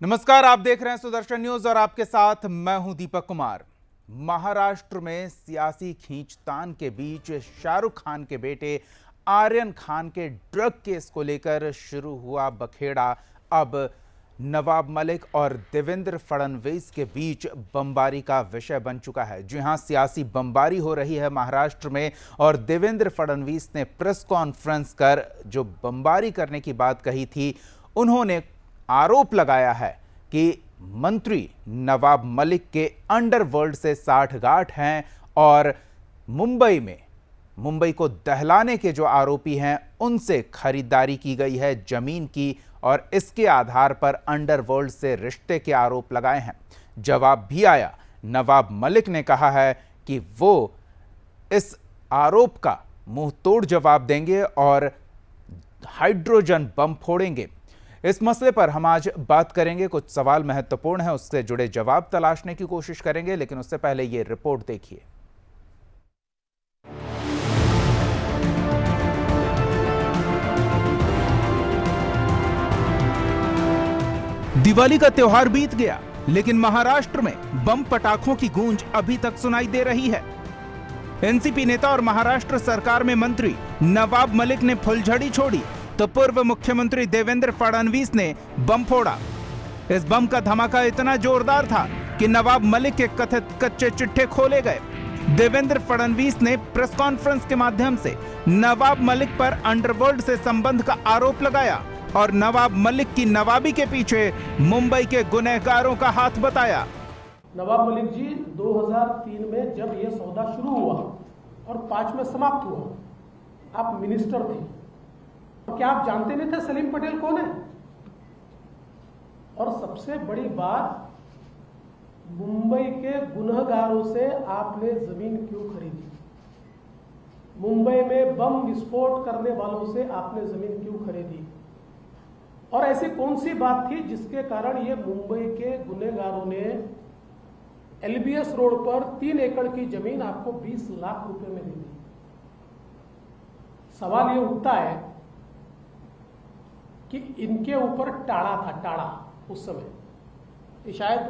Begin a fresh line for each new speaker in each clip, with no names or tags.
नमस्कार, आप देख रहे हैं सुदर्शन न्यूज और आपके साथ मैं हूं दीपक कुमार। महाराष्ट्र में सियासी खींचतान के बीच शाहरुख खान के बेटे आर्यन खान के ड्रग केस को लेकर शुरू हुआ बखेड़ा अब नवाब मलिक और देवेंद्र फडणवीस के बीच बमबारी का विषय बन चुका है। जी हां, सियासी बमबारी हो रही है महाराष्ट्र में और देवेंद्र फडणवीस ने प्रेस कॉन्फ्रेंस कर जो बमबारी करने की बात कही थी, उन्होंने आरोप लगाया है कि मंत्री नवाब मलिक के अंडरवर्ल्ड से साठगांठ हैं और मुंबई को दहलाने के जो आरोपी हैं उनसे खरीदारी की गई है जमीन की और इसके आधार पर अंडरवर्ल्ड से रिश्ते के आरोप लगाए हैं। जवाब भी आया। नवाब मलिक ने कहा है कि वो इस आरोप का मुंह तोड़ जवाब देंगे और हाइड्रोजन बम फोड़ेंगे। इस मसले पर हम आज बात करेंगे। कुछ सवाल महत्वपूर्ण हैं, उससे जुड़े जवाब तलाशने की कोशिश करेंगे, लेकिन उससे पहले ये रिपोर्ट देखिए। दिवाली का त्योहार बीत गया, लेकिन महाराष्ट्र में बम पटाखों की गूंज अभी तक सुनाई दे रही है। एनसीपी नेता और महाराष्ट्र सरकार में मंत्री नवाब मलिक ने फुलझड़ी छोड़ी तो पूर्व मुख्यमंत्री देवेंद्र फडणवीस ने बम फोड़ा। इस बम का धमाका इतना जोरदार था कि नवाब मलिक के कथित कच्चे चिट्ठे खोले गए। देवेंद्र फडणवीस ने प्रेस कॉन्फ्रेंस के माध्यम से नवाब मलिक पर अंडरवर्ल्ड से संबंध का आरोप लगाया और नवाब मलिक की नवाबी के पीछे मुंबई के गुनहगारों का हाथ बताया।
नवाब मलिक जी 2003 में जब यह सौदा शुरू हुआ और 5 में समाप्त हुआ, आप मिनिस्टर थे। क्या आप जानते नहीं थे सलीम पटेल कौन है? और सबसे बड़ी बात, मुंबई के गुनहगारों से आपने जमीन क्यों खरीदी? मुंबई में बम विस्फोट करने वालों से आपने जमीन क्यों खरीदी? और ऐसी कौन सी बात थी जिसके कारण ये मुंबई के गुनहगारों ने एलबीएस रोड पर 3 एकड़ की जमीन आपको 20 लाख रुपए में दी थी? सवाल ये उठता है कि इनके ऊपर टाड़ा था, टाड़ा उस समय शायद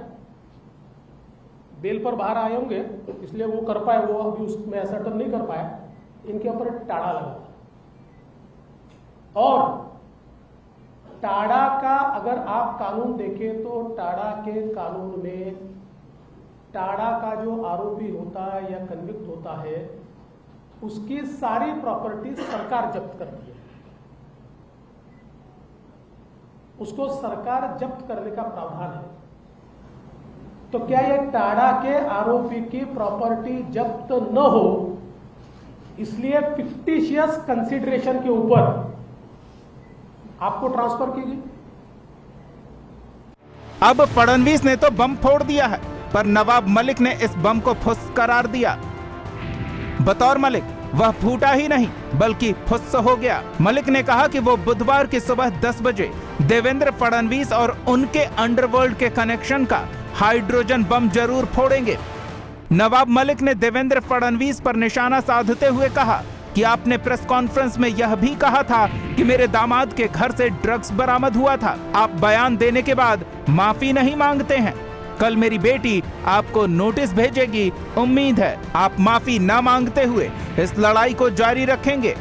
बेल पर बाहर आए होंगे, इसलिए वो कर पाए, वो अभी उसमें असर्टन नहीं कर पाया। इनके ऊपर टाड़ा लगा था और टाड़ा का अगर आप कानून देखें तो टाड़ा के कानून में टाड़ा का जो आरोपी होता है या कन्विक्ट होता है, उसकी सारी प्रॉपर्टी सरकार जब्त करती है। उसको सरकार जब्त करने का प्रावधान है। तो क्या ये टाड़ा के आरोपी की प्रॉपर्टी जब्त न हो, इसलिए फिक्टिशियस कंसिडरेशन के ऊपर आपको ट्रांसफर की गई?
अब फडणवीस ने तो बम फोड़ दिया है, पर नवाब मलिक ने इस बम को फुस करार दिया। बतौर मलिक वह फूटा ही नहीं बल्कि फुस्स हो गया। मलिक ने कहा कि वो बुधवार की सुबह 10 बजे देवेंद्र फडणवीस और उनके अंडरवर्ल्ड के कनेक्शन का हाइड्रोजन बम जरूर फोड़ेंगे। नवाब मलिक ने देवेंद्र फडणवीस पर निशाना साधते हुए कहा कि आपने प्रेस कॉन्फ्रेंस में यह भी कहा था कि मेरे दामाद के घर से ड्रग्स बरामद हुआ था। आप बयान देने के बाद माफी नहीं मांगते हैं। कल मेरी बेटी आपको नोटिस भेजेगी। उम्मीद है आप माफी ना मांगते हुए इस लड़ाई को जारी रखेंगे।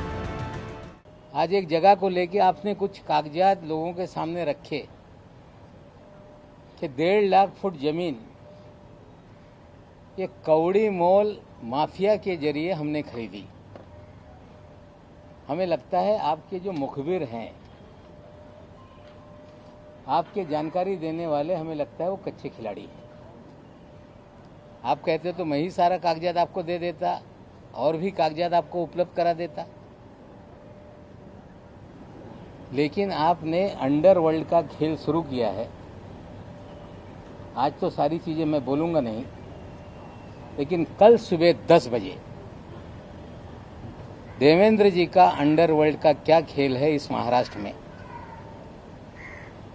आज एक जगह को लेके आपने कुछ कागजात लोगों के सामने रखे कि 1.5 लाख फुट जमीन ये कौड़ी मोल माफिया के जरिए हमने खरीदी। हमें लगता है आपके जो मुखबिर हैं, आपके जानकारी देने वाले, हमें लगता है वो कच्चे खिलाड़ी हैं। आप कहते तो मैं ही सारा कागजात आपको दे देता और भी कागजात आपको उपलब्ध करा देता, लेकिन आपने अंडरवर्ल्ड का खेल शुरू किया है। आज तो सारी चीजें मैं बोलूंगा नहीं, लेकिन कल सुबह 10 बजे देवेंद्र जी का अंडरवर्ल्ड का क्या खेल है इस महाराष्ट्र में,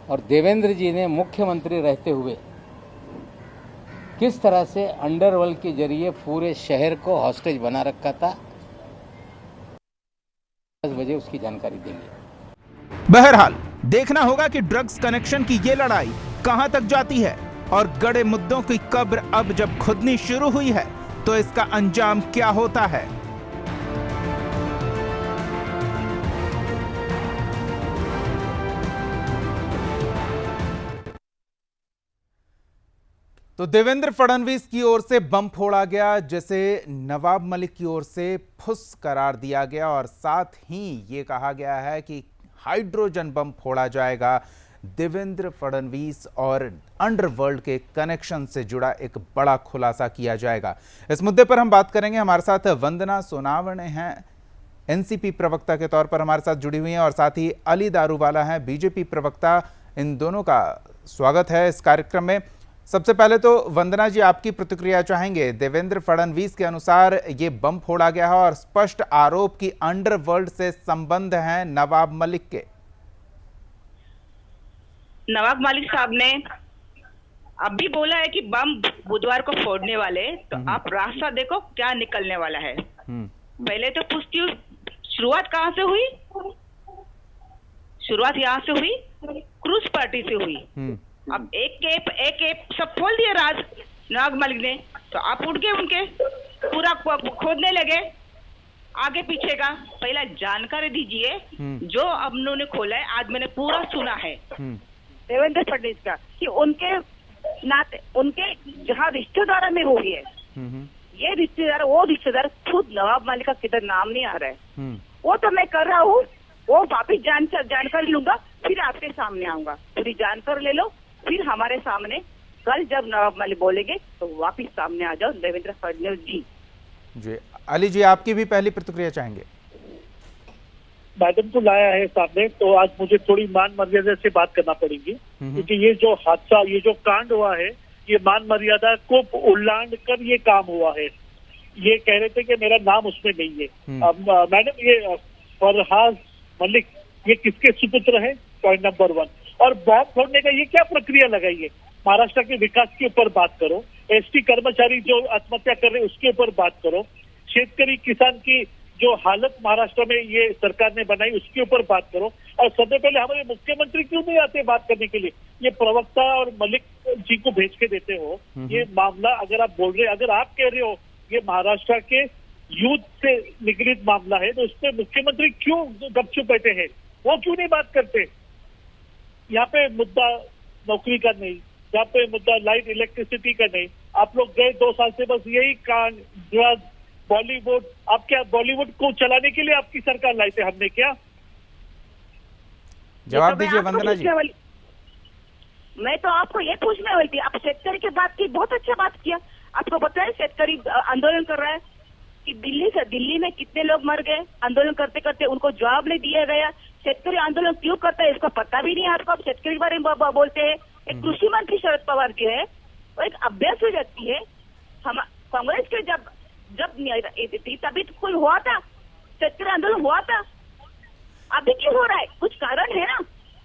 और देवेंद्र जी ने मुख्यमंत्री रहते हुए किस तरह से अंडरवर्ल्ड के जरिए पूरे शहर को हॉस्टेज बना रखा था, 10 बजे उसकी जानकारी देंगे।
बहरहाल देखना होगा कि ड्रग्स कनेक्शन की ये लड़ाई कहां तक जाती है और गड़े मुद्दों की कब्र अब जब खुदनी शुरू हुई है तो इसका अंजाम क्या होता है। तो देवेंद्र फडणवीस की ओर से बम फोड़ा गया, जिसे नवाब मलिक की ओर से फुस करार दिया गया और साथ ही ये कहा गया है कि हाइड्रोजन बम फोड़ा जाएगा। देवेंद्र फडणवीस और अंडरवर्ल्ड के कनेक्शन से जुड़ा एक बड़ा खुलासा किया जाएगा। इस मुद्दे पर हम बात करेंगे। हमारे साथ वंदना सोनावणे हैं, एनसीपी प्रवक्ता के तौर पर हमारे साथ जुड़ी हुई हैं, और साथ ही अली दारूवाला हैं, बीजेपी प्रवक्ता। इन दोनों का स्वागत है इस कार्यक्रम में। सबसे पहले तो वंदना जी, आपकी प्रतिक्रिया चाहेंगे। देवेंद्र फडणवीस के अनुसार ये बम फोड़ा गया है और स्पष्ट आरोप की अंडरवर्ल्ड से संबंध हैं नवाब मलिक के।
नवाब मलिक साहब ने अभी बोला है कि बम बुधवार को फोड़ने वाले, तो आप रास्ता देखो क्या निकलने वाला है। पहले तो पूछती हूँ, शुरुआत कहाँ से हुई? शुरुआत यहाँ से हुई, क्रूज पार्टी से हुई। अब एक सब खोल दिए राज नवाब मलिक ने, तो आप उठ गए उनके, पूरा खोदने लगे आगे पीछे का। पहला जानकारी दीजिए जो अब उन्होंने खोला है, आज मैंने पूरा सुना है देवेंद्र फडणवीस का, कि उनके नाते उनके जहाँ रिश्तेदार में हुई है, ये रिश्तेदार वो रिश्तेदार खुद नवाब मलिक का किधर नाम नहीं आ रहा है। वो तो मैं कर रहा हूँ, वो वापिस जानकारी लूंगा, फिर आपके सामने आऊंगा। पूरी जानकारी ले लो, फिर हमारे सामने कल जब नवाब मलिक बोलेंगे तो वापिस सामने आ जाओ देवेंद्र फडणवीस जी।
जी अली जी, आपकी भी पहली प्रतिक्रिया चाहेंगे।
मैडम को लाया है सामने, तो आज मुझे थोड़ी मान मर्यादा से बात करना पड़ेगी, क्योंकि ये जो हादसा, ये जो कांड हुआ है, ये मान मर्यादा को उल्लंघन कर ये काम हुआ है। ये कह रहे थे कि मेरा नाम उसमें नहीं है। अब मैडम, ये फरहाद मलिक ये किसके सुपुत्र है? Point number 1। और बॉम्ब फोड़ने का ये क्या प्रक्रिया लगाई है? महाराष्ट्र के विकास के ऊपर बात करो, एसटी कर्मचारी जो आत्महत्या कर रहे हैं उसके ऊपर बात करो, शेतकरी किसान की जो हालत महाराष्ट्र में ये सरकार ने बनाई उसके ऊपर बात करो। और सबसे पहले हमारे मुख्यमंत्री क्यों नहीं आते बात करने के लिए? ये प्रवक्ता और मलिक जी को भेज के देते हो। ये मामला अगर आप बोल रहे, अगर आप कह रहे हो ये महाराष्ट्र के यूथ से निगडित मामला है, तो उसमें मुख्यमंत्री क्यों गपचुप बैठे हैं? वो क्यों नहीं बात करते? यहाँ पे मुद्दा नौकरी का नहीं, यहाँ पे मुद्दा लाइट इलेक्ट्रिसिटी का नहीं। आप लोग गए 2 साल से बस यही कांड, ड्रग, बॉलीवुड, आप क्या बॉलीवुड को चलाने के लिए आपकी सरकार लाई थे? हमने क्या?
जवाब दीजिए वंदना जी।
मैं तो आपको ये पूछने वाली थी, आप शेतकरी की बात की, बहुत अच्छा बात किया। आपको पता है शेतकरी आंदोलन कर रहा है कि दिल्ली में कितने लोग मर गए आंदोलन करते करते, उनको जवाब नहीं दिया गया। शेतकरी आंदोलन क्यों करता है इसका पता भी नहीं आपको। आप शेतकरी के बारे में बोलते हैं। एक कृषि मंत्री शरद पवार जो है वो एक अभ्यास हो जाती है। हम कांग्रेस के जब तभी तो कोई हुआ था, शेतकरी आंदोलन हुआ था, अभी क्यों हो रहा है? कुछ कारण है ना,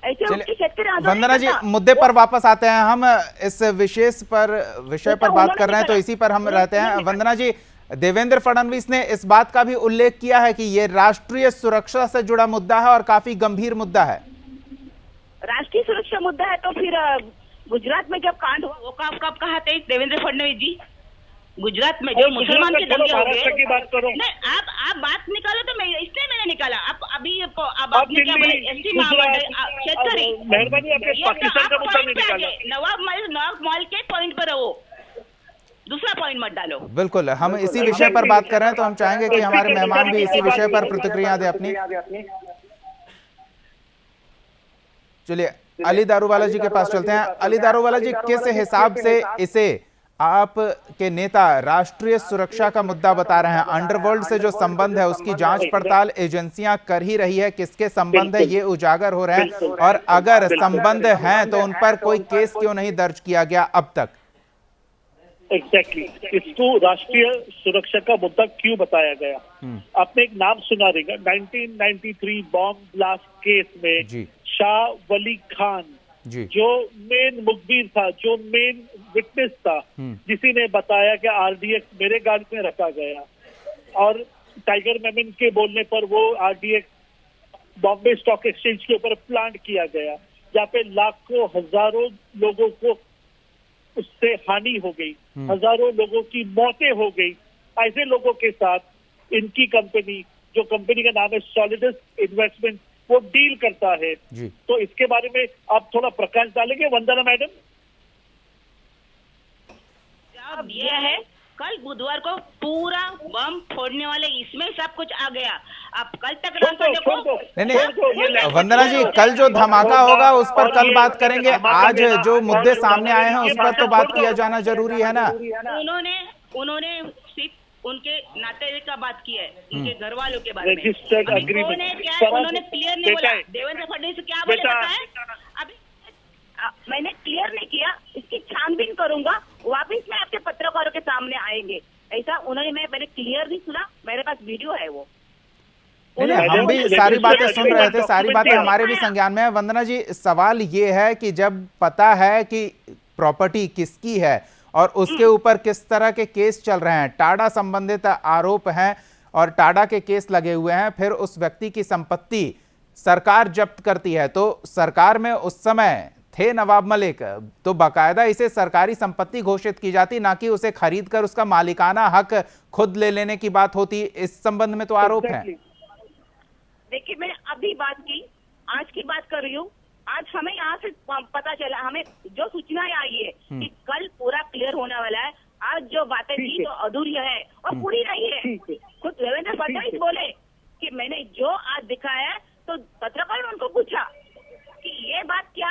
ऐसे शेतकरी आंदोलन।
वंदना जी, मुद्दे पर वापस आते हैं। हम इस विषय पर बात कर रहे हैं, तो इसी पर हम रहते हैं। वंदना जी, देवेंद्र फडणवीस ने इस बात का भी उल्लेख किया है कि ये राष्ट्रीय सुरक्षा से जुड़ा मुद्दा है और काफी गंभीर मुद्दा है।
राष्ट्रीय सुरक्षा मुद्दा है तो फिर गुजरात में जब कांड हुआ वो कब कहा थे देवेंद्र फडणवीस जी? गुजरात में जो मुसलमान के दंगे हो गए, नहीं आप बात निकालो तो मैं इसलिए मैंने निकाला। आप अभी आपने क्या बोले? एसटी शेतकरी,
मेहरबानी आपने पाकिस्तान का मुद्दा नहीं निकाला।
नवाब मलिक के पॉइंट पर रहो, दूसरा पॉइंट मत डालो।
बिल्कुल, हम इसी विषय पर बात कर रहे हैं, तो हम चाहेंगे कि हमारे मेहमान भी इसी विषय पर प्रतिक्रिया दें अपनी। चलिए अली दारूवाला जी के पास चलते हैं। अली दारूवाला जी, किस हिसाब से इसे आप के नेता राष्ट्रीय सुरक्षा का मुद्दा बता रहे हैं? अंडरवर्ल्ड से जो संबंध है उसकी जांच पड़ताल एजेंसियां कर ही रही है, किसके संबंध है ये उजागर हो रहे हैं, और अगर संबंध हैं तो उन पर कोई केस क्यों नहीं दर्ज किया गया अब तक?
एग्जैक्टली, इसको राष्ट्रीय सुरक्षा का मुद्दा क्यों बताया गया? आपने एक नाम सुना रहेगा, 1993 बॉम्ब ब्लास्ट केस में शाह वली खान जो मेन मुखबिर था, जो मेन विटनेस था, जिसी ने बताया कि आरडीएक्स मेरे गाड़ी में रखा गया, और टाइगर मेमन के बोलने पर वो आरडीएक्स बॉम्बे स्टॉक एक्सचेंज के ऊपर प्लांट किया गया। जहाँ पे लाखों हजारों लोगों को उससे हानि हो गई, हजारों लोगों की मौतें हो गई। ऐसे लोगों के साथ इनकी कंपनी, जो कंपनी का नाम है सॉलिडस इन्वेस्टमेंट, वो डील करता है
जी।
तो इसके बारे में आप थोड़ा प्रकाश डालेंगे वंदना मैडम?
अब यह है, कल बुधवार को पूरा बम फोड़ने वाले इसमें सब कुछ आ गया। अब कल तक
नहीं, वंदना जी, कल जो धमाका होगा उस पर कल बात करेंगे। आज जो मुद्दे सामने आए हैं उस पर तो बात किया जाना जरूरी है ना।
उन्होंने सिर्फ उनके नाते का बात की है, उनके घर वालों के बारे में।
रजिस्टर्ड एग्रीमेंट
उन्होंने क्लियर नहीं बोला। देवेंद्र फडणवीस क्या बोले पता है? अभी मैंने क्लियर नहीं किया, इसकी छानबीन करूंगा, वापिस मैं आपके पत्रकारों के सामने आएंगे, ऐसा उन्होंने मैंने क्लियर नहीं सुना। मेरे पास वीडियो है वो।
हम भी सारी बातें सुन रहे थे, सारी बातें हमारे भी संज्ञान में है। वंदना जी, सवाल ये है कि जब पता है कि प्रॉपर्टी किसकी है और उसके ऊपर किस तरह के केस चल रहे हैं, टाडा संबंधित आरोप हैं और टाडा के केस लगे हुए हैं, फिर उस व्यक्ति की संपत्ति सरकार जब्त करती है, तो सरकार में उस समय थे नवाब मलिक, तो बाकायदा इसे सरकारी संपत्ति घोषित की जाती, ना कि उसे खरीद कर उसका मालिकाना हक खुद ले लेने की बात होती। इस संबंध में तो आरोप है।
देखिए, मैंने अभी बात की, आज की बात कर रही हूँ। आज हमें यहाँ से पता चला, हमें जो सूचनाएं आई है कि कल पूरा क्लियर होने वाला है। आज जो बातें थी तो अधूरी है और पूरी नहीं है। खुद देवेंद्र फडणवीस बोले कि मैंने जो आज दिखाया है, तो पत्रकार ने उनको पूछा कि ये बात क्या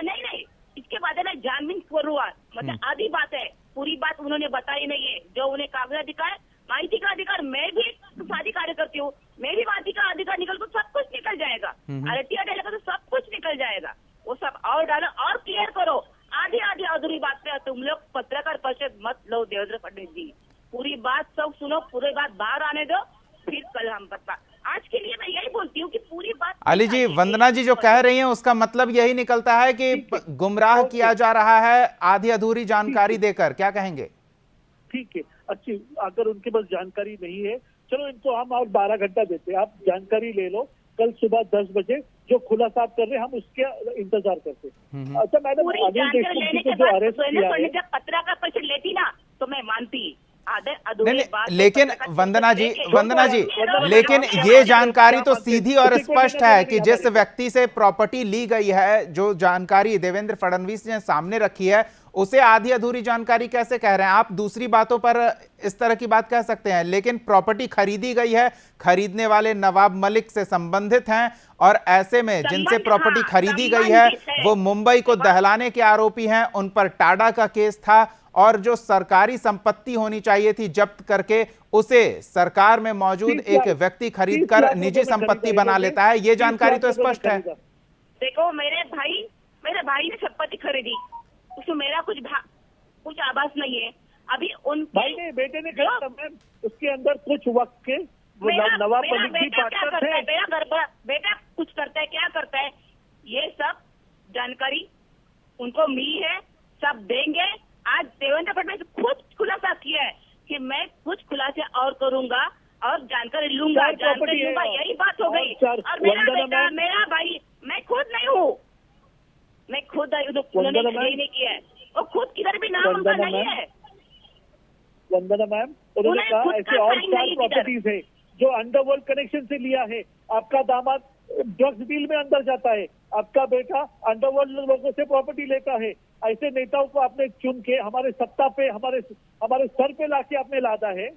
नहीं, इसके बाद में जानबीन शुरुआत, मतलब आधी बात है, पूरी बात उन्होंने बताई नहीं है। जो उन्हें कागज अधिकार, माहिती का अधिकार, मैं भी साधी कार्य करती हूँ, मैं भी माहिती का अधिकार निकल तो सब कुछ निकल जाएगा। RTI डालेगा तो सब कुछ निकल जाएगा। वो सब और डालो और क्लियर करो। आधी अधूरी बात पे तुम लोग पत्रकार परिषद मत लो देवेंद्र फडणवीस जी, पूरी बात सब सुनो, पूरी बात बाहर आने दो, फिर कल हम बता। आज के लिए मैं यही बोलती हूँ कि पूरी बात।
अली जी, वंदना जी जो कह रही हैं उसका मतलब यही निकलता है कि गुमराह किया जा रहा है आधी अधूरी जानकारी देकर, क्या कहेंगे?
ठीक है, अच्छी, अगर उनके पास जानकारी नहीं है, चलो इनको हम और 12 घंटा देते हैं, आप जानकारी ले लो, कल सुबह 10 बजे जो खुलासा आप कर रहे हैं हम उसके इंतजार करते हैं। अच्छा मैडम, अनिल देशमुख को जो अरेस्ट किया है,
जब पत्रकार परिषद लेती ना तो मैं मानती।
लेकिन वंदना जी, लेकिन ये जानकारी तो सीधी और स्पष्ट है कि जिस व्यक्ति से प्रॉपर्टी ली गई है, जो जानकारी देवेंद्र फडणवीस ने सामने रखी है, उसे आधी अधूरी जानकारी कैसे कह रहे हैं आप? दूसरी बातों पर इस तरह की बात कह सकते हैं, लेकिन प्रॉपर्टी खरीदी गई है, खरीदने वाले नवाब मलिक से संबंधित हैं, और ऐसे में जिनसे प्रॉपर्टी खरीदी गई है वो मुंबई को दहलाने के आरोपी हैं, उन पर टाडा का केस था, और जो सरकारी संपत्ति होनी चाहिए थी जब्त करके उसे सरकार में मौजूद एक व्यक्ति खरीदकर निजी संपत्ति बना लेता है। ये जानकारी तो स्पष्ट है।
देखो, मेरे भाई ने संपत्ति खरीदी, उसमें मेरा कुछ आभास नहीं है। अभी उन
भाई ने, बेटे ने खरीदा मैम, उसके अंदर कुछ वक्त के नवाब मलिक भी पार्टनर थे।
मेरा बेटा कुछ करता है, क्या करता है, ये सब जानकारी उनको मिली है, सब देंगे। आज देवेंद्र फडणवीस खुद खुलासा किया है कि मैं कुछ खुलासे और करूंगा और जानकारी लूंगा, यही बात हो गई। और मेरा बेटा, मेरा भाई, मैं खुद नहीं हूँ, मैं खुद आई, उन्होंने नहीं किया है, और खुद किधर भी नाम उनका नहीं है।
वंदना मैम, उन्होंने कहा ऐसे और 4 प्रॉपर्टीज है जो अंडरवर्ल्ड कनेक्शन से लिया है। आपका दामाद ड्रग्स डील में अंदर जाता है, आपका बेटा अंडरवर्ल्ड लोगों से प्रॉपर्टी लेता है। ऐसे नेताओं को आपने चुन के हमारे सत्ता पे, हमारे सर पे लाके आपने लादा है।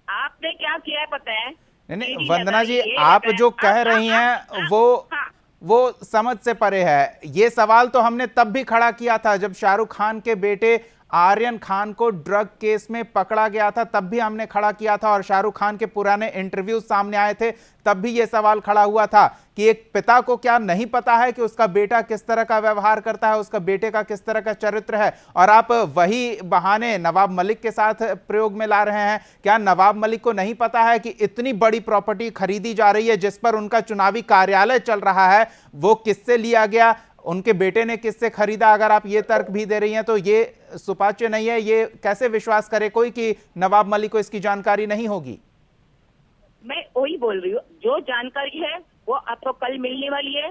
आपने क्या किया है पता है?
नहीं वंदना जी, आप जो कह रही हैं वो समझ से परे है। ये सवाल तो हमने तब भी खड़ा किया था जब शाहरुख खान के बेटे आर्यन खान को ड्रग केस में पकड़ा गया था, तब भी हमने खड़ा किया था, और शाहरुख खान के पुराने इंटरव्यू सामने आए थे, तब भी ये सवाल खड़ा हुआ था कि एक पिता को क्या नहीं पता है कि उसका बेटा किस तरह का व्यवहार करता है, उसका बेटे का किस तरह का चरित्र है। और आप वही बहाने नवाब मलिक के साथ प्रयोग में ला रहे हैं। क्या नवाब मलिक को नहीं पता है कि इतनी बड़ी प्रॉपर्टी खरीदी जा रही है जिस पर उनका चुनावी कार्यालय चल रहा है, वो किससे लिया गया, उनके बेटे ने किससे खरीदा? अगर आप ये तर्क भी दे रही हैं तो ये सुपाच्य नहीं है। ये कैसे विश्वास करे कोई कि नवाब मलिक को इसकी जानकारी नहीं होगी?
मैं वही बोल रही हूँ, जो जानकारी है वो आपको कल मिलने वाली है,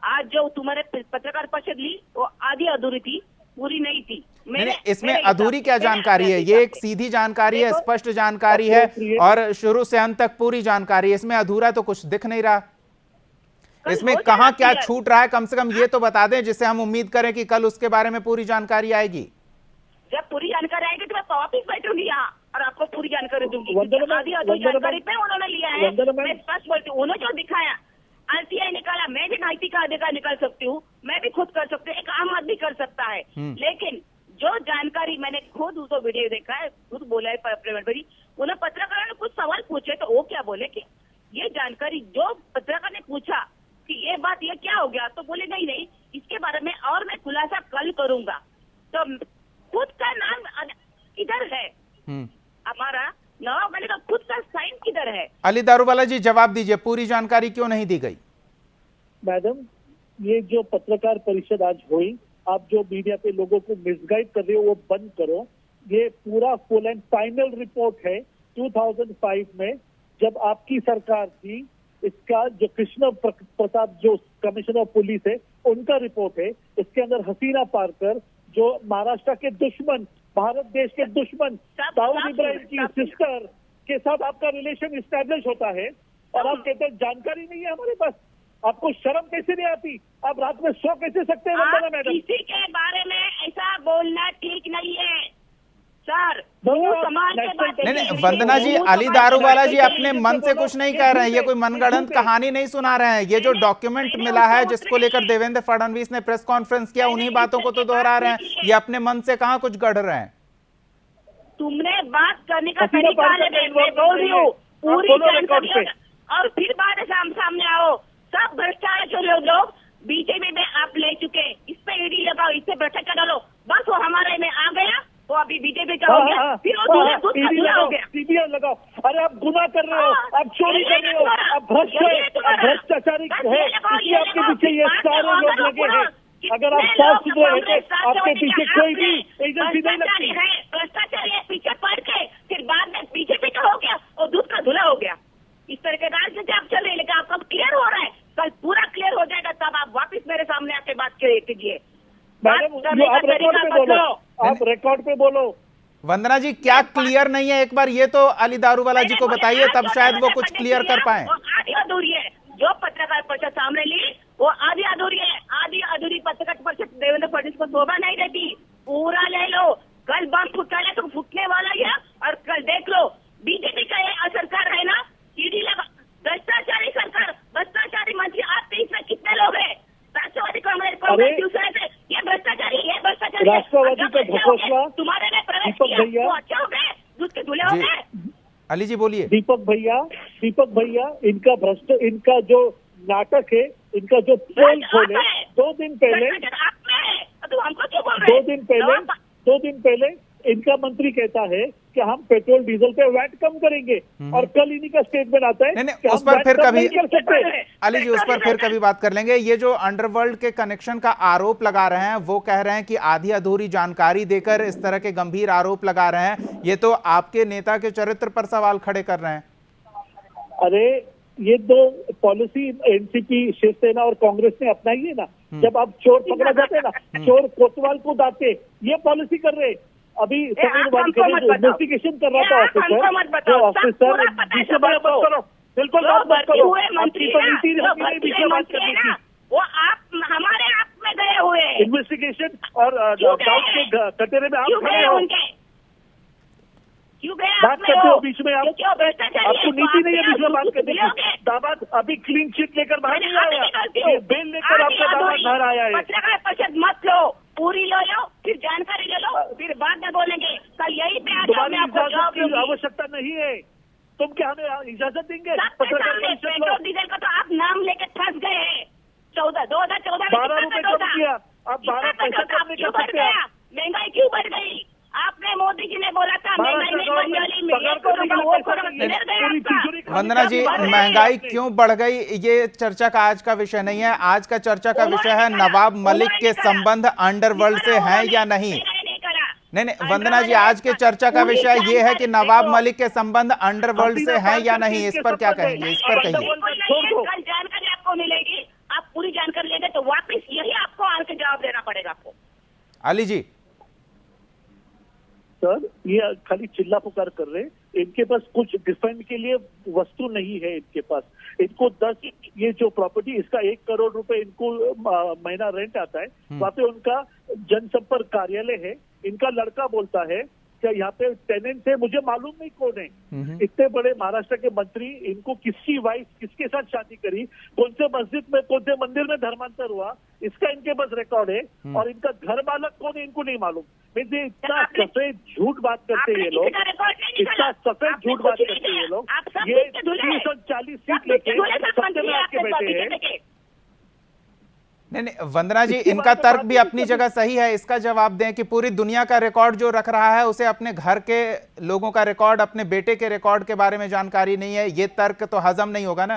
आज जो तुम्हारे पत्रकार परिषद ली वो आधी अधूरी थी, पूरी नहीं थी।
नहीं, इसमें अधूरी क्या जानकारी है? ये एक सीधी जानकारी है, स्पष्ट जानकारी है और शुरू से अंत तक पूरी जानकारी है। इसमें अधूरा तो कुछ दिख नहीं रहा। इसमें कहां क्या छूट रहा है कम से कम ये तो बता दें, जिससे हम उम्मीद करें कि कल उसके बारे में पूरी जानकारी आएगी।
जब पूरी जानकारी आएगी तो मैं वापिस बैठूंगी यहाँ और आपको पूरी जानकारी दूंगी। आधी अधूरी जानकारी पे उन्होंने लिया है। मैं स्पष्ट बोलती हूँ, उन्होंने जो दिखाया RTI निकाला, मैं भी नाइटी का अधिकार निकाल सकती हूँ, मैं भी खुद कर सकती हूँ, एक आम आदमी कर सकता है। लेकिन जो जानकारी मैंने खुद उसको वीडियो देखा है, खुद बोला है प्रवीण भाई, उन्हें पत्रकारों ने कुछ सवाल पूछे तो वो क्या बोले कि ये जानकारी जो पत्रकार ने पूछा कि ये बात ये क्या हो गया, तो बोले नहीं इसके बारे में और मैं खुलासा कल करूंगा। तो खुद का नाम किधर है हमारा नवाब मलिक का खुद का साइन किधर है?
अली दारूवाला जी जवाब दीजिए, पूरी जानकारी क्यों नहीं दी गई?
मैडम, ये जो पत्रकार परिषद आज हुई, आप जो मीडिया पे लोगों को मिसगाइड कर रहे हो वो बंद करो। ये पूरा फुल एंड फाइनल रिपोर्ट है 2005 में जब आपकी सरकार थी। इसका जो कृष्ण प्रसाद जो कमिश्नर ऑफ पुलिस है उनका रिपोर्ट है। इसके अंदर हसीना पारकर जो महाराष्ट्र के दुश्मन, भारत देश के दुश्मन दाऊद इब्राहिम की सिस्टर के साथ आपका रिलेशन इस्टेब्लिश होता है और आप कहते हैं जानकारी नहीं है हमारे पास। आपको शर्म कैसे नहीं आती? आप रात में सो कैसे सकते हैं वंदना मैडम?
किसी के बारे में ऐसा बोलना ठीक नहीं है सर।
नहीं, वंदना जी, अली दारूवाला जी अपने मन से कुछ नहीं कह रहे हैं, ये कोई मनगढ़ंत कहानी नहीं सुना रहे हैं। ये जो डॉक्यूमेंट मिला है जिसको लेकर देवेंद्र फडणवीस ने प्रेस कॉन्फ्रेंस किया, उन्हीं बातों को तो दोहरा रहे हैं। ये अपने मन से कहां कुछ गढ़ रहे हैं।
तुमने बात करने का तरीका मैं बोल रही हूँ पूरी जानकारी, और फिर बाद सामने आओ। सब भ्रष्टाचार जो लोग बीजेपी में आप ले चुके, इस पे ईडी लगाओ, इससे भ्रष्टाचार डालो, बस वो हमारे में आ गया, वो अभी बीजेपी का हो गया, फिर वो दूल्हा हो गया।
सीबीआई लगाओ। अरे आप गुनाह कर रहे हो, आप चोरी कर रहे हो, आप भ्रष्टाचारी है, इसलिए आपके पीछे ये सारे लोग लगे हैं। अगर आप साफ सुथरे रहते आपके पीछे कोई भी एजेंसी नहीं लगती।
भ्रष्टाचारी पीछे पड़ के फिर बाद में बीजेपी का हो गया और दूध का धुला हो गया। इस तरह के राजनीति आप चल रहे, लेकिन आपका क्लियर हो रहा है, कल पूरा क्लियर हो जाएगा, तब आप वापस मेरे सामने आके बात कीजिए।
मैडम आप रिकॉर्ड पे बोलो, आप रिकॉर्ड पे बोलो।
वंदना जी क्या क्लियर नहीं है, एक बार ये तो अली दारूवाला जी को बताइए, तब शायद वो कुछ क्लियर कर पाए।
आधी अधूरी है जो पत्रकार परिषद सामने ली, वो आधी अधूरी है। आधी अधूरी पत्रकार परिषद देवेंद्र फडणवीस को शोभा नहीं देती। पूरा ले लो, कल बम फुटकाने तो फूटने वाला है, और कल देख लो बीजेपी का सरकार है ना, ईडी लगा, भ्रष्टाचारी सरकार, भ्रष्टाचारी मंत्री, आप 23 में कितने लोग हैं? राष्ट्रवादी कांग्रेस शिवसेना से ये भ्रष्टाचारी
राष्ट्रवादी का घोषणा
तुम्हारे ने प्रवेश
दीपक
किया, वो अच्छा हो गए, दूध के धुले हो गए।
अली जी बोलिए।
दीपक भैया इनका जो नाटक है, इनका जो पोल खोले 2 दिन पहले, 2 दिन पहले इनका मंत्री कहता है कि हम पेट्रोल डीजल पे वैट कम करेंगे, और कल इन्हीं का स्टेटमेंट आता है
नहीं, उस पर फिर कभी अली जी उस पर फिर कभी बात कर लेंगे। ये जो अंडरवर्ल्ड के कनेक्शन का आरोप लगा रहे हैं, वो कह रहे हैं कि आधी अधूरी जानकारी देकर इस तरह के गंभीर आरोप लगा रहे हैं, ये तो आपके नेता के चरित्र पर सवाल खड़े कर रहे हैं।
अरे ये दो पॉलिसी एनसीपी, शिवसेना और कांग्रेस ने अपनाई है ना। जब आप चोर पकड़ा जाते हैं ना, चोर कोतवाल को डांटे, ये पॉलिसी कर रहे। अभी इन्वेस्टिगेशन कर रहा था ऑफिसर, बिल्कुल बात करो,
वो आप हमारे आप में गए हुए
इन्वेस्टिगेशन और दाऊद के कटोरे में आप खड़े हो, बात करते हो बीच में। आपको नीति नहीं है बीच में बात करने की। दामाद अभी क्लीन चिट लेकर बाहर नहीं आया, बेल लेकर आपका दामाद बाहर आया है।
पत्रकार परिषद मत लो, पूरी लो, फिर जानकारी ले लो, फिर बाद में बोलेंगे। कल यही पे
तुम्हारी इजाजत की आवश्यकता नहीं है, तुम क्या हमें इजाजत देंगे? पत्रकार परिषद
पेट्रोल डीजल का तो आप नाम लेके फंस गए हैं। 2014 में
12 रुपए कम किया, अब 12 पैसा कम नहीं कर सकते।
महंगाई क्यों बढ़ गई? आपने मोदी जी ने बोला था महंगाई नहीं बढ़ने वाली।
वंदना जी महंगाई क्यों बढ़ गई, ये चर्चा का आज का विषय नहीं है। आज का चर्चा का विषय है नवाब मलिक के संबंध अंडरवर्ल्ड से हैं या नहीं। नहीं वंदना जी, आज के चर्चा का विषय ये है कि नवाब मलिक के संबंध अंडरवर्ल्ड से हैं या नहीं। इस पर क्या कहेंगे, इस पर कहिए।
कल जानकारी आपको मिलेगी, आप पूरी जानकारी लेंगे तो
अली जी,
सर ये खाली चिल्ला पुकार कर रहे हैं, इनके पास कुछ डिफेंड के लिए वस्तु नहीं है इनके पास। इनको 10 ये जो प्रॉपर्टी इसका 1 करोड़ रुपए इनको महीना रेंट आता है, वहाँ पे उनका जनसंपर्क कार्यालय है। इनका लड़का बोलता है क्या यहाँ पे टेनेंट है, मुझे मालूम नहीं कौन है। इतने बड़े महाराष्ट्र के मंत्री, इनको किसकी वाइफ किसके साथ शादी करी, कौन से मस्जिद में कौन से मंदिर में धर्मांतर हुआ, इसका इनके पास रिकॉर्ड है। और इनका घर मालक कौन है इनको नहीं मालूम। मुझे इतना सफेद झूठ बात करते हैं ये लोग, इतना सफेद झूठ बात करते हैं ये लोग। ये 340 सीट लेके सत्ता में आके बैठे हैं।
नहीं, वंदना जी, इनका तर्क भी अपनी जगह सही है। इसका जवाब दें कि पूरी दुनिया का रिकॉर्ड जो रख रहा है उसे अपने घर के लोगों का रिकॉर्ड, अपने बेटे के रिकॉर्ड के बारे में जानकारी नहीं है। ये तर्क तो हजम नहीं होगा ना।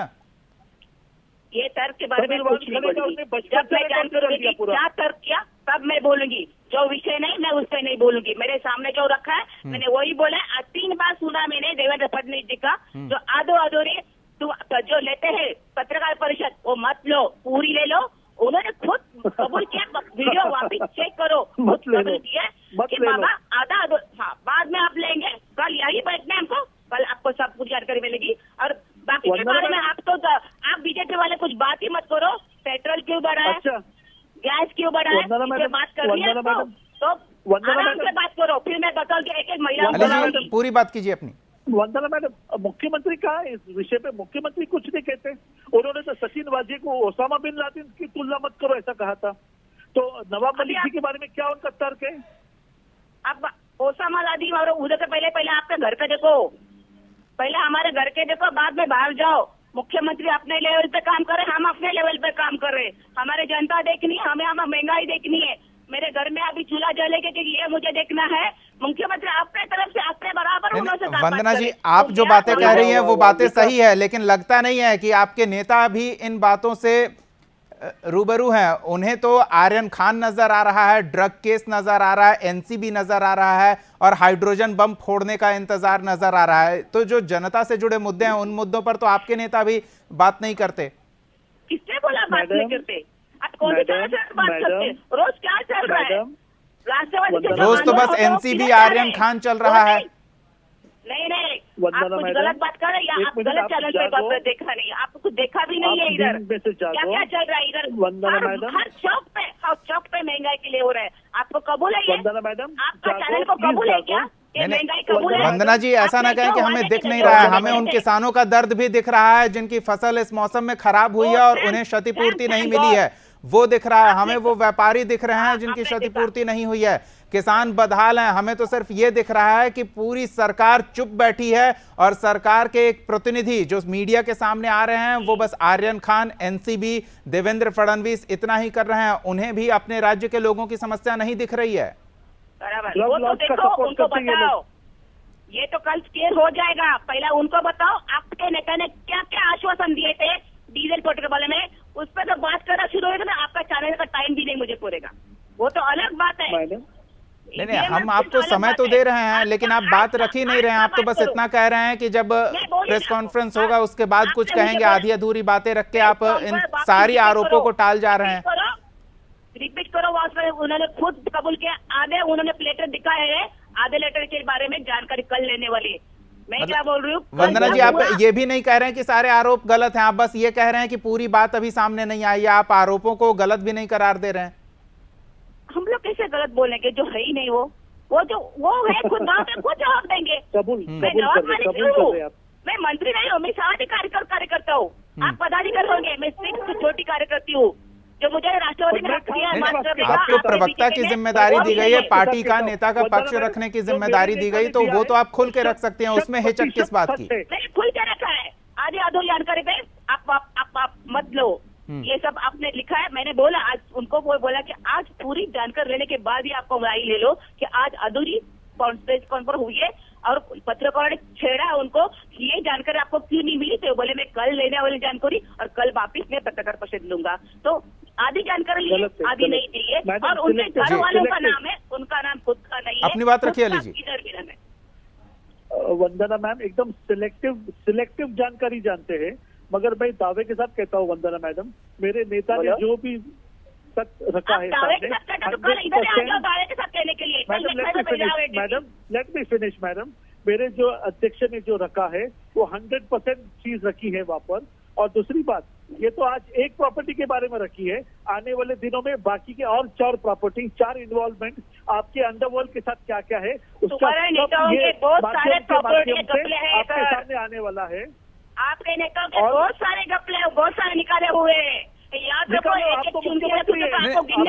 ये तर्क के बारे में कुछ नहीं बोलूंगी। जब मैं जानकारी क्या तर्क किया तब मैं बोलूंगी, जो विषय नहीं मैं उस पर नहीं बोलूंगी। मेरे सामने जो रखा है मैंने वही बोला। 3 बार सुना मैंने देवेंद्र फडणवीस जी का, जो आधो अधूरी जो लेते हैं पत्रकार परिषद वो मत लो, पूरी ले लो। उन्होंने खुद कबूल किया, वीडियो वापिस चेक करो, कबूल किया कि बाबा आधा हाँ बाद में आप लेंगे। कल यही बैठना है हमको, कल आपको सब कुछ जानकारी मिलेगी। और बाकी के बारे में आप बीजेपी वाले कुछ बात ही मत करो। पेट्रोल क्यों बढ़ा है, गैस क्यों बढ़ा है, इसे बात करनी है तो आराम से बात करो। फिर मैं बताऊंगी एक महिला।
पूरी बात कीजिए अपनी।
वंदना मैडम, मुख्यमंत्री कहा है इस विषय पे? मुख्यमंत्री कुछ नहीं कहते। उन्होंने तो सचिन वाजे को ओसामा बिन लादेन की तुलना मत करो ऐसा कहा था। तो नवाब मलिक जी के बारे में क्या उनका तर्क है?
अब ओसामा लादी और उधर से पहले आपके घर का देखो, पहले हमारे घर के देखो, बाद में बाहर जाओ। मुख्यमंत्री अपने लेवल पे काम करे, हम अपने लेवल पे काम कर रहे। हमारे जनता देखनी है, हमें महंगाई देखनी है। मेरे घर में अभी चूल्हा जलेगा कि ये मुझे देखना है। मुख्यमंत्री अपने तरफ से अपने बराबर उन्होंने
वंदना जी, आप जो बातें कह रही हैं वो बातें सही है, लेकिन लगता नहीं है कि आपके नेता भी इन बातों से रूबरू हैं। उन्हें तो आर्यन खान नजर आ रहा है, ड्रग केस नजर आ रहा है, एनसीबी नजर आ रहा है और हाइड्रोजन बम फोड़ने का इंतजार नजर आ रहा है। तो जो जनता से जुड़े मुद्दे हैं उन मुद्दों पर तो आपके नेता भी बात नहीं करते।
किसने बोला बात नहीं करते? आप कौन सी तरह से बात करते? रोज क्या चल रहा है?
रोज तो बस एनसीबी आर्यन खान चल रहा है।
नहीं, आप कुछ गलत बात कर रहे हैं या आप गलत चैनल पे देखा नहीं, आपको कुछ देखा भी नहीं है। इधर क्या चल रहा है? इधर हर चौक पे महंगाई के लिए हो रहा है। आपको कबूल है ये? आपका चैनल को कबूल है क्या?
वंदना जी, ऐसा ना कहें कि हमें दिख नहीं रहा है। हमें उन किसानों का दर्द भी दिख रहा है जिनकी फसल इस मौसम में खराब हुई है और उन्हें क्षतिपूर्ति नहीं मिली है, वो दिख रहा है। हमें वो व्यापारी दिख रहे हैं जिनकी क्षतिपूर्ति नहीं हुई है। किसान बदहाल हैं। हमें तो सिर्फ ये दिख रहा है कि पूरी सरकार चुप बैठी है और सरकार के एक प्रतिनिधि जो मीडिया के सामने आ रहे हैं वो बस आर्यन खान, एनसीबी, देवेंद्र फडणवीस इतना ही कर रहे हैं। उन्हें भी अपने राज्य के लोगों की समस्या नहीं दिख रही है।
वो तो देखो, उनको बताओ। ये तो कल क्लियर हो जाएगा। पहले उनको बताओ आपके नेता ने क्या क्या आश्वासन दिए थे डीजल पेट्रोल के बारे में, उस पर तो बात करना शुरू होगा ना। आपका चैनल का टाइम भी नहीं मुझे पूरेगा, वो तो अलग बात है।
नहीं, हम आपको समय तो दे रहे हैं लेकिन आप बात रख ही नहीं रहे हैं। आप तो बस इतना कह रहे हैं कि जब प्रेस कॉन्फ्रेंस होगा उसके बाद कुछ कहेंगे, आधी अधूरी बातें रख के आप इन सारी आरोपों को टाल जा रहे हैं।
रिपीट करो, उन्होंने खुद कबूल किया। आधे उन्होंने लेटर दिखाए हैं, आधे लेटर के बारे में जानकारी कल लेने वाली। मैं क्या बोल रही हूँ
वंदना जी, आप ये भी नहीं कह रहे हैं कि सारे आरोप गलत हैं, आप बस ये कह रहे हैं कि पूरी बात अभी सामने नहीं आई है। आप आरोपों को गलत भी नहीं करार दे रहे हैं।
हम लोग कैसे गलत बोलेंगे जो है ही नहीं? वो है खुद खुद जवाब देंगे। मैं जवाब मैं मंत्री नहीं हूँ, मैं सामाजिक कार्यकर्ता हूँ। आप पदाधिकारी होंगे, मैं सिर्फ छोटी कार्यकर्ती हूँ। जो मुझे राष्ट्रवादी में
आपको प्रवक्ता की जिम्मेदारी दी गई है, पार्टी का नेता का पक्ष रखने की जिम्मेदारी दी गई, तो वो तो आप खुल के रख सकते हैं, उसमें हिचक किस बात की?
खुल के रखा है। आधी अधूरी जानकारी पे आप मत लो। ये सब आपने लिखा है। मैंने बोला आज उनको, वो बोला कि आज पूरी जानकारी लेने के बाद ही आपको राय ले लो कि आज अधूरी प्रेस कॉन्फ्रेंस हुई है और पत्रकारों ने छेड़ा है उनको कि ये जानकारी आपको क्यों नहीं मिली। तो बोले मैं कल लेने वाली जानकारी और कल वापिस मैं पत्रकार परिषद लूंगा। तो आधी जानकारी ली, आधी नहीं दी है। और उनके घर वालों का नाम है, उनका नाम खुद का नहीं है।
अपनी बात रखिए अली जी।
वंदना मैम, एकदम सिलेक्टिव जानकारी जानते हैं, मगर मैं दावे के साथ कहता हूँ वंदना मैडम, मेरे नेता ने जो भी सच रखा है
दावे के साथ कहता तो कल इधर आ जाओ दावे के साथ कहने के लिए।
Let me finish madam. मेरे जो अध्यक्ष ने जो रखा है वो 100% चीज रखी है वहाँ पर। और दूसरी बात, ये तो आज एक प्रॉपर्टी के बारे में रखी है, आने वाले दिनों में बाकी के और 4 प्रॉपर्टी, 4 इन्वॉल्वमेंट आपके अंडरवर्ल्ड के साथ क्या क्या है उसका
ये बहुत सारे प्रॉपर्टी गपले हैं
आपके सामने आने वाला है।
आपके नेताओं के बहुत सारे गपले बहुत सारे निकाले हुए हैं।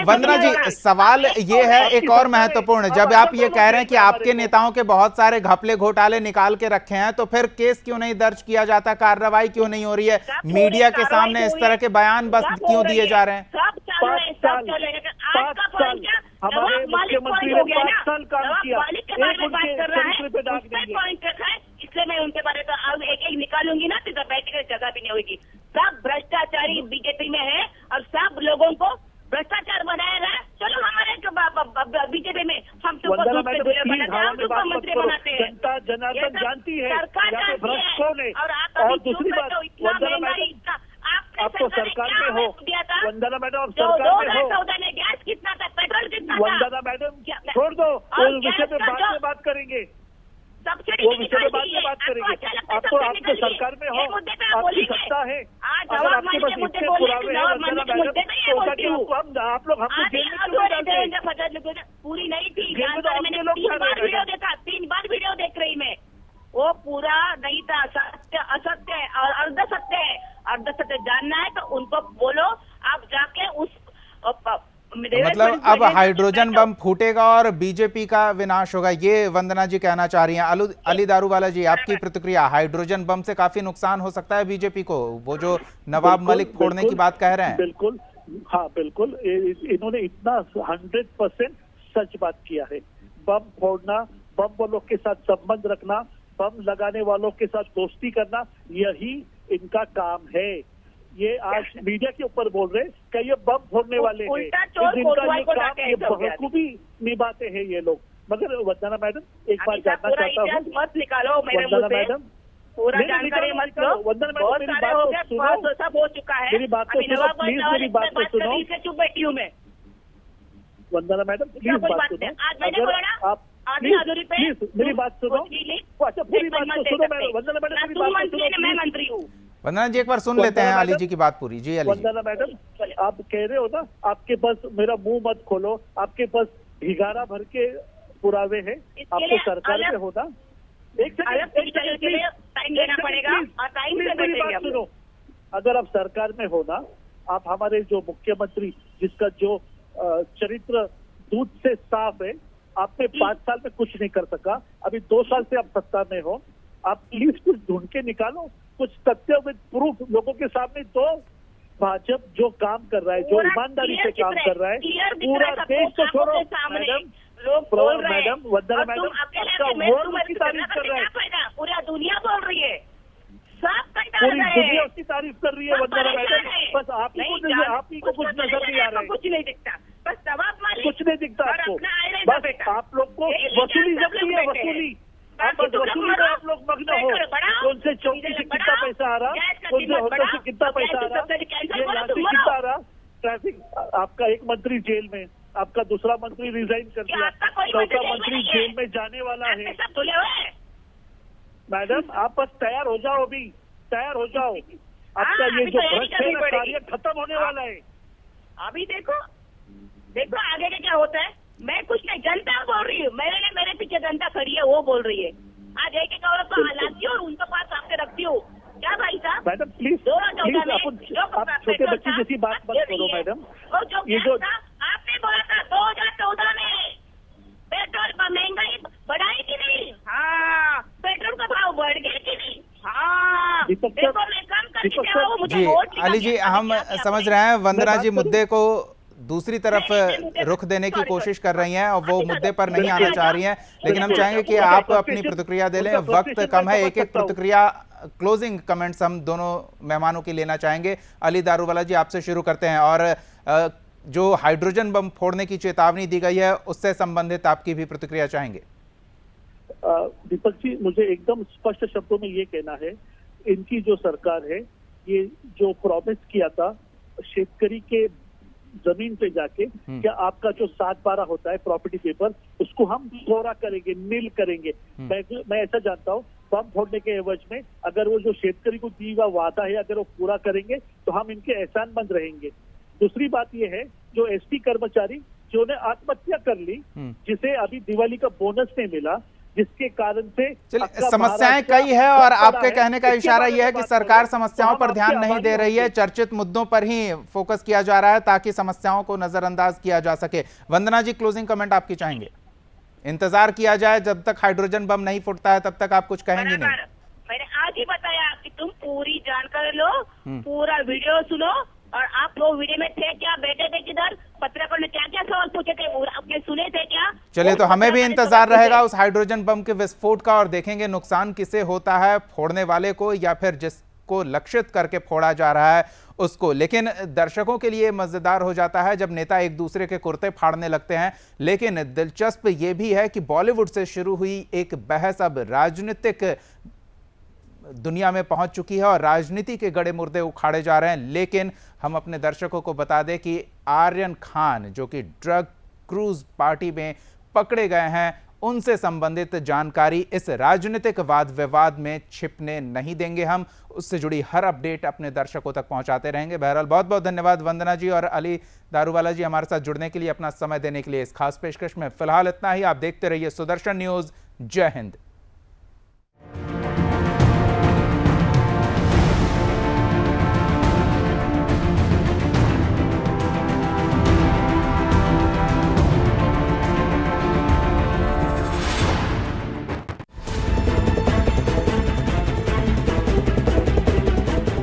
वंदना जी, सवाल ये है एक और महत्वपूर्ण, जब आप ये कह रहे हैं कि आपके नेताओं के बहुत सारे घपले घोटाले निकाल के रखे हैं, तो फिर केस क्यों नहीं दर्ज किया जाता, कार्रवाई क्यों नहीं हो रही है, मीडिया के सामने इस तरह के बयान बस क्यों दिए जा रहे हैं?
5 साल हमारे मुख्यमंत्री ने 5 साल काम किया,
इसलिए मैं उनके बारे में अब एक निकालूंगी ना, तो बैठने की जगह भी नहीं होगी। सब भ्रष्टाचारी बीजेपी में है और सब लोगों को भ्रष्टाचार बनाया रहा है। चलो हमारे बीजेपी में हम तुमको मंत्री बनाते हैं,
जनता जनार्दन जानती है
सरकार
भ्रष्ट कौन है।
और
दूसरी बात, वंदना मैडम आप तो सरकार में हो, वंदना मैडम आप सरकार में हो।
2014 में गैस कितना था, पेट्रोल कितना था?
वंदना मैडम छोड़ दो, उस विषय पे बाद में बात करेंगे, वो विषय में बाद में बात करेंगे। आप तो सरकार में हो, आपकी सत्ता है, अगर आपके पास इतने पुरावे हैं वंदना मैडम, आप लोग हमको जेल में क्यों डालते?
पूरी नहीं थी,
जेल में तो अपने लोग
3 बार वीडियो देख रही मैं, वो पूरा नहीं था, असत्य है और अर्धसत्य है। अर्धसत्य जानना है तो उनको बोलो, आप जाके उस
मतलब अब हाइड्रोजन बम फूटेगा और बीजेपी का विनाश होगा, ये वंदना जी कहना चाह रही हैं। अली दारूवाला जी, आपकी प्रतिक्रिया, हाइड्रोजन बम से काफी नुकसान हो सकता है बीजेपी को, वो जो नवाब मलिक फोड़ने की बात कह रहे हैं?
बिल्कुल, हाँ बिल्कुल, इन्होंने इतना 100% सच बात किया है। बम फोड़ना, बम वालों के साथ संबंध रखना, बम लगाने वालों के साथ दोस्ती करना, यही इनका काम है। ये आज मीडिया के ऊपर बोल रहे कि ये बम फोड़ने वाले हैं, इनका ये काम ये बखूबी निभाते हैं ये लोग। मगर वंदना मैडम एक बात जानना चाहता हूँ,
मत निकालो मेरे मुंह से,
मैडम
पूरा जानकारी मत लो।
वंदना मैडम मेरी बात तो सुनो,
सब हो चुका है,
मेरी बात तो सुनो प्लीज, मेरी बात तो सुनो।
चुप बैठी हूँ मैं।
वंदना मैडम प्लीज बात सुनो, अगर आप प्लीज मेरी बात सुनो। अच्छा पूरी बात तो सुनो, वंदना मैडम मेरी बात तो सुनो।
मैं मंत्री हूँ।
वंदना जी एक बार सुन लेते हैं अली जी की बात पूरी। जी अली जी।
वंदना मैडम आप कह रहे हो ना, आपके पास मेरा मुंह मत खोलो, आपके पास भिगारा भर के पुरावे हैं, आपको सरकार में होना। एक
टाइम देना पड़ेगा और टाइम से
मेरी बात सुनो, अगर आप सरकार में होना, आप हमारे जो मुख्यमंत्री जिसका जो चरित्र दूध से साफ है, आपने 5 साल में कुछ नहीं कर सका, अभी 2 साल से आप सत्ता में हो, आप प्लीज कुछ ढूंढ के निकालो, कुछ तथ्य विद प्रूफ लोगों के सामने दो। भाजपा जो काम कर रहा है, जो ईमानदारी से काम कर रहा है, पूरा देश तो छोड़ो मैडम, वंदना मैडम आपका वर्ड उसकी तारीफ कर रहा है,
पूरा दुनिया बोल रही है,
पूरी दुनिया उसकी तारीफ कर रही है वंदना मैडम, बस आप ही को कुछ नजर नहीं आ रहा है,
कुछ नहीं दिखता, बस नवाब मलिक
कुछ नहीं दिखता आपको, बस आप लोग को वसूली जमती है, वसूली आप बस वसूली में आप लोग मग्न हो, कौन से चौकी से कितना पैसा आ रहा, कौन से होटल से कितना पैसा आ रहा, ये यहाँ से कितना आ रहा, ट्रैफिक, आपका एक मंत्री जेल में, आपका दूसरा मंत्री रिजाइन कर दिया, चौथा मंत्री जेल में जाने वाला है। मैडम आप बस तैयार हो जाओ, अभी तैयार हो जाओ, आपका ये जो भ्रष्ट है कार्य खत्म होने वाला है।
अभी देखो आगे का क्या होता है, मैं कुछ नहीं, जनता बोल रही हूँ, मेरे पीछे जनता खड़ी है, वो बोल रही है। आज एक औरत को हलाती और उनके पास आपसे रखती हूँ, क्या भाई साहब?
मैडम प्लीज आप छोटे बच्चे जैसी बात मत करो मैडम।
और ये जो आपने बोला था 2014 में पेट्रोल पर महंगाई बढ़ाई की नहीं, हाँ पेट्रोल का भाव बढ़ गया कि नहीं, हाँ देखो मैं कम करके
जी अली जी, हम समझ रहे हैं वंदना जी मुद्दे को दूसरी तरफ रुख देने की कोशिश कर रही हैं और वो मुद्दे पर नहीं आना चाह रही हैं, लेकिन हम चाहेंगे कि आप अपनी प्रतिक्रिया दे लें, वक्त कम है, एक प्रतिक्रिया क्लोजिंग कमेंट्स हम दोनों मेहमानों की लेना चाहेंगे। अली दारूवाला जी आपसे शुरू करते हैं, और जो हाइड्रोजन बम फोड़ने की चेतावनी दी गई है उससे संबंधित आपकी भी प्रतिक्रिया चाहेंगे।
दीपक जी मुझे एकदम स्पष्ट शब्दों में ये कहना है, इनकी जो सरकार है, ये जो प्रॉमिस किया था शेतकरी के जमीन पे जाके क्या आपका जो 7/12 होता है प्रॉपर्टी पेपर, उसको हम कोरा करेंगे, नील करेंगे। मैं ऐसा जानता हूँ बम फोड़ने के एवज में अगर वो जो शेतकरी को दी हुआ वादा है अगर वो पूरा करेंगे तो हम इनके एहसानमंद रहेंगे। दूसरी बात ये है जो एसटी कर्मचारी जिन्होंने आत्महत्या कर ली, जिसे अभी दिवाली का बोनस नहीं मिला, जिसके कारण से
समस्याएं कई है और आपके कहने का इशारा यह है कि सरकार समस्याओं पर ध्यान नहीं दे रही है, चर्चित मुद्दों पर ही फोकस किया जा रहा है ताकि समस्याओं को नजरअंदाज किया जा सके। वंदना जी, क्लोजिंग कमेंट आपकी चाहेंगे? इंतजार किया जाए जब तक हाइड्रोजन बम नहीं फूटता है, तब तक आप कुछ कहेंगे नहीं?
मैंने आज ही बताया कि तुम पूरी जानकारी लो, पूरा वीडियो सुनो, और आप लोग वीडियो में थे क्या, बैठे थे किधर, पत्रकार ने क्या क्या सवाल पूछे थे, आपने सुने थे क्या?
चलिए, तो हमें भी इंतजार रहेगा उस हाइड्रोजन बम के विस्फोट का और देखेंगे नुकसान किसे होता है, फोड़ने वाले को या फिर जिसको लक्षित करके फोड़ा जा रहा है उसको। लेकिन दर्शकों के लिए मजेदार हो जाता है जब नेता एक दूसरे के कुर्ते फाड़ने लगते हैं। लेकिन दिलचस्प ये भी है कि बॉलीवुड से शुरू हुई एक बहस अब राजनीतिक दुनिया में पहुंच चुकी है और राजनीति के गड़े मुर्दे उखाड़े जा रहे हैं। लेकिन हम अपने दर्शकों को बता दें कि आर्यन खान जो कि ड्रग क्रूज पार्टी में पकड़े गए हैं, उनसे संबंधित जानकारी इस राजनीतिक वाद विवाद में छिपने नहीं देंगे। हम उससे जुड़ी हर अपडेट अपने दर्शकों तक पहुंचाते रहेंगे। बहरहाल बहुत बहुत धन्यवाद वंदना जी और अली दारूवाला जी हमारे साथ जुड़ने के लिए, अपना समय देने के लिए इस खास पेशकश में। फिलहाल इतना ही। आप देखते रहिए सुदर्शन न्यूज। जय हिंद।